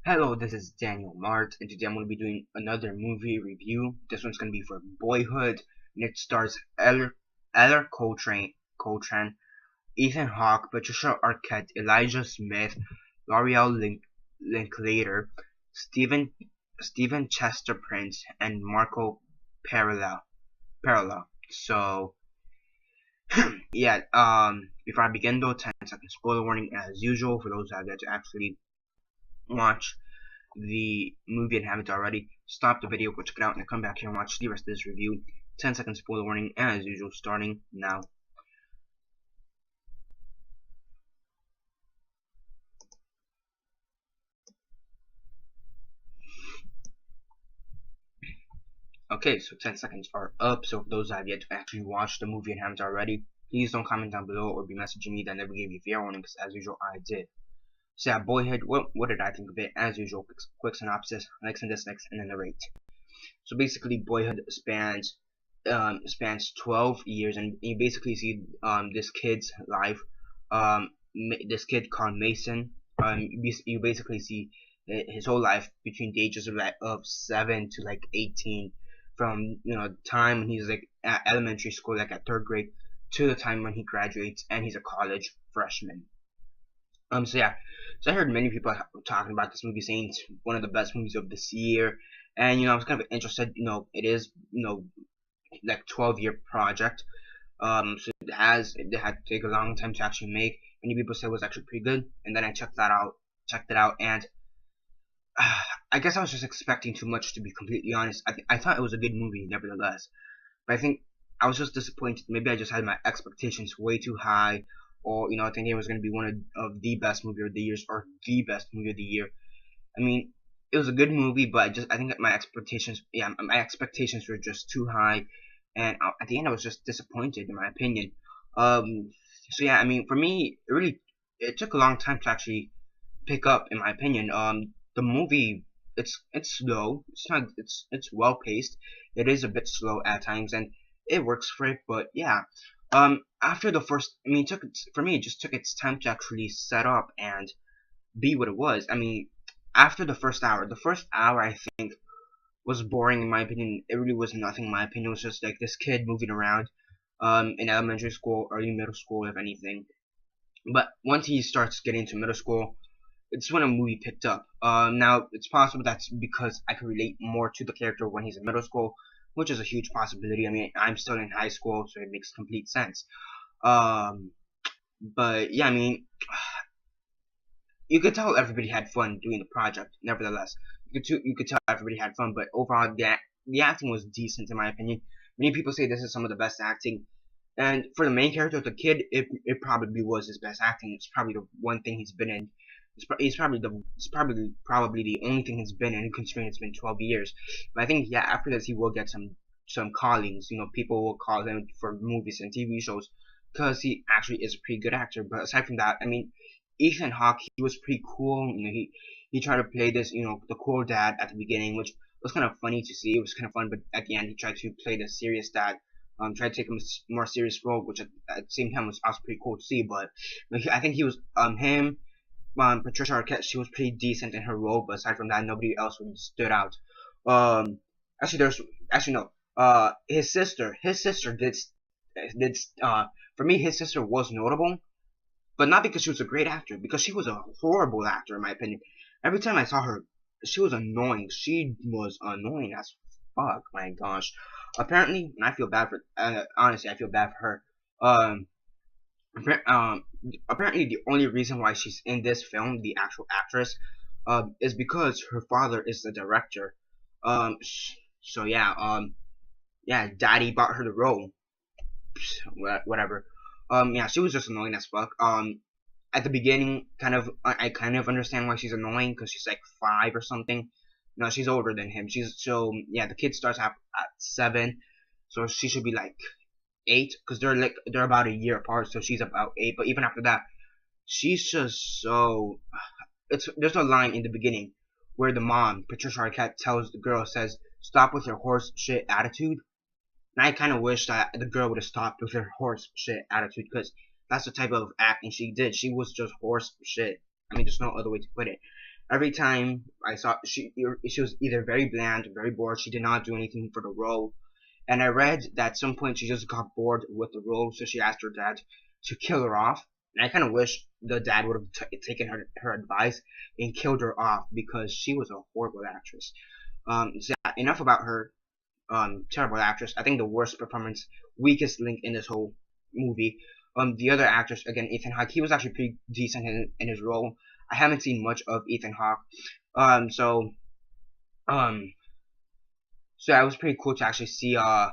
Hello, this is Daniel Mart, and today I'm going to be doing another movie review. This one's going to be for Boyhood, and it stars Eller Coltrane, Ethan Hawke, Patricia Arquette, Elijah Smith, L'Oreal Linklater, Stephen Chester Prince, and Marco Parala. So, yeah, before I begin though, 10-second spoiler warning as usual for those that have yet to actually watch the movie and haven't already, stop the video, go check it out, and come back here and watch the rest of this review. 10-second spoiler warning as usual, starting now. Okay, so 10 seconds are up, so for those that have yet to actually watch the movie and haven't already, please don't comment down below or be messaging me that I never gave you a fair warning, because as usual, I did. So yeah, Boyhood, what did I think of it? As usual, quick synopsis, likes and dislikes, and then narrate. So basically, Boyhood spans 12 years, and you basically see this kid's life. This kid called Mason. You basically see his whole life between the ages of 7 to like 18, from time when he's like at elementary school, like at 3rd grade, to the time when he graduates and he's a college freshman. So yeah, so I heard many people talking about this movie, saying it's one of the best movies of this year, and I was kind of interested. It is like 12-year project. So it had to take a long time to actually make. Many people said it was actually pretty good, and then I checked it out, and I guess I was just expecting too much, to be completely honest. I thought it was a good movie, nevertheless, but I think I was just disappointed. Maybe I just had my expectations way too high, or thinking it was going to be one of the best movie of the year, or the best movie of the year. I mean, it was a good movie, but I think that my expectations were just too high, and at the end I was just disappointed, in my opinion. So yeah, I mean, for me, it took a long time to actually pick up, in my opinion. The movie, it's slow. It's well paced. It is a bit slow at times, and it works for it. But yeah, after the first, I mean, it just took its time to actually set up and be what it was. I mean, after the first hour I think was boring, in my opinion. It really was nothing, in my opinion. It was just like this kid moving around in elementary school, early middle school, if anything. But once he starts getting to middle school, it's when a movie picked up. Now, it's possible that's because I can relate more to the character when he's in middle school, which is a huge possibility. I mean, I'm still in high school, so it makes complete sense. But yeah, I mean, you could tell everybody had fun doing the project. Nevertheless, you could tell everybody had fun, but overall, the acting was decent, in my opinion. Many people say this is some of the best acting, and for the main character, the kid, it probably was his best acting. It's probably the one thing he's been in. It's probably the only thing he's been in, considering it's been 12 years. But I think, yeah, after this he will get some callings. People will call him for movies and TV shows, because he actually is a pretty good actor. But aside from that, I mean, Ethan Hawke, he was pretty cool. He tried to play this, the cool dad at the beginning, which was kind of funny to see. It was kind of fun, but at the end, he tried to play the serious dad. Tried to take a more serious role, which at the same time was also pretty cool to see. But I think he was him. Patricia Arquette, she was pretty decent in her role, but aside from that, nobody else really stood out. Um, actually no. His sister did. For me, his sister was notable, but not because she was a great actor, because she was a horrible actor, in my opinion. Every time I saw her, she was annoying. She was annoying as fuck. My gosh. Apparently, and I feel bad for. Honestly, I feel bad for her. Um, um, Apparently, the only reason why she's in this film, the actual actress, is because her father is the director. So yeah, yeah, Daddy bought her the role. Whatever. Yeah, she was just annoying as fuck. At the beginning, I kind of understand why she's annoying, because she's like 5 or something. No, she's older than him. Yeah, the kid starts at 7, so she should be like 8, because they're about a year apart, so she's about 8. But even after that, she's just so. There's a line in the beginning where the mom, Patricia Arquette, tells the girl, says, "Stop with your horse shit attitude." And I kind of wish that the girl would have stopped with her horse shit attitude, because that's the type of acting she did. She was just horse shit. I mean, there's no other way to put it. Every time I saw she was either very bland, very bored. She did not do anything for the role. And I read that at some point she just got bored with the role, so she asked her dad to kill her off. And I kind of wish the dad would have taken her advice and killed her off, because she was a horrible actress. So yeah, enough about her. Terrible actress. I think the worst performance, weakest link in this whole movie. The other actress, again, Ethan Hawke, he was actually pretty decent in his role. I haven't seen much of Ethan Hawke. Um, so, um, so yeah, it was pretty cool to actually see him,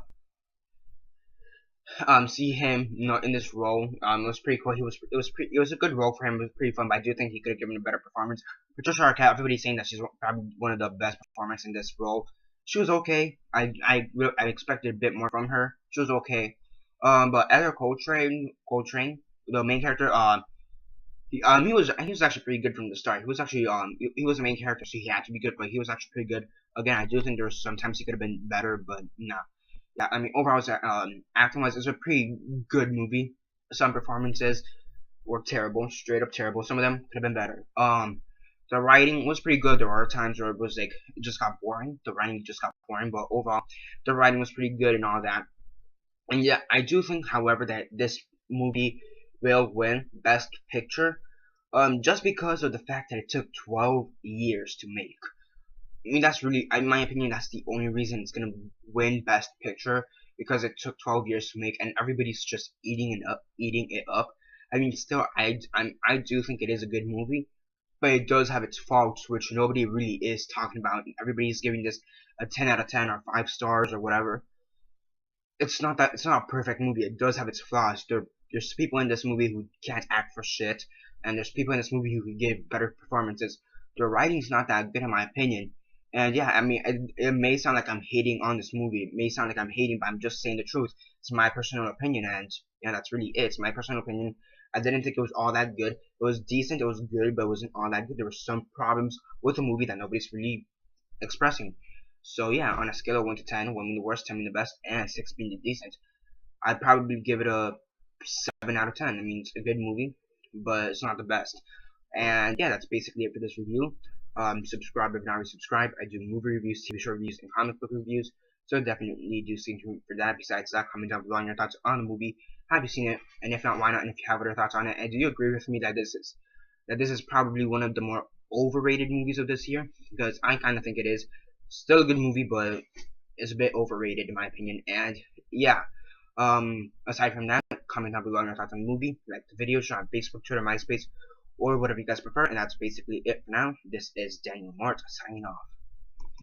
in this role. It was pretty cool. It was a good role for him. It was pretty fun, but I do think he could have given a better performance. Patricia Arquette, everybody's saying that she's probably one of the best performers in this role. She was okay. I expected a bit more from her. She was okay. But Ezra Coltrane, the main character, he was actually pretty good from the start. He was actually he was the main character, so he had to be good, but he was actually pretty good. Again, I do think there was sometimes he could have been better, but nah. Yeah, I mean, overall, acting wise, it's a pretty good movie. Some performances were terrible, straight up terrible. Some of them could have been better. The writing was pretty good. There were times where it was like it just got boring. The writing just got boring, but overall, the writing was pretty good and all that. And yeah, I do think, however, that this movie will win Best Picture, just because of the fact that it took 12 years to make. I mean, that's really, in my opinion, that's the only reason it's gonna win Best Picture, because it took 12 years to make, and everybody's just eating it up. I mean, still, I do think it is a good movie, but it does have its faults, which nobody really is talking about. Everybody's giving this a 10 out of 10 or 5 stars or whatever. It's not a perfect movie. It does have its flaws. There's people in this movie who can't act for shit, and there's people in this movie who can give better performances. The writing's not that good in my opinion. And yeah, I mean, it may sound like I'm hating on this movie. It may sound like I'm hating, but I'm just saying the truth. It's my personal opinion, and yeah, that's really it. It's my personal opinion. I didn't think it was all that good. It was decent, it was good, but it wasn't all that good. There were some problems with the movie that nobody's really expressing. So yeah, on a scale of 1 to 10, 1 being the worst, 10 being the best, and 6 being the decent, I'd probably give it a 7 out of 10. I mean, it's a good movie, but it's not the best. And yeah, that's basically it for this review. Subscribe if not already subscribed. I do movie reviews, TV show reviews, and comic book reviews, so definitely do stay tuned for that. Besides that, comment down below on your thoughts on the movie. Have you seen it? And if not, why not? And if you have other thoughts on it, and do you agree with me that this is probably one of the more overrated movies of this year? Because I kind of think it is. Still a good movie, but it's a bit overrated in my opinion. And yeah, aside from that, comment down below on your thoughts on the movie. Like the video, share on Facebook, Twitter, MySpace, or whatever you guys prefer. And that's basically it for now. This is Daniel Mart signing off.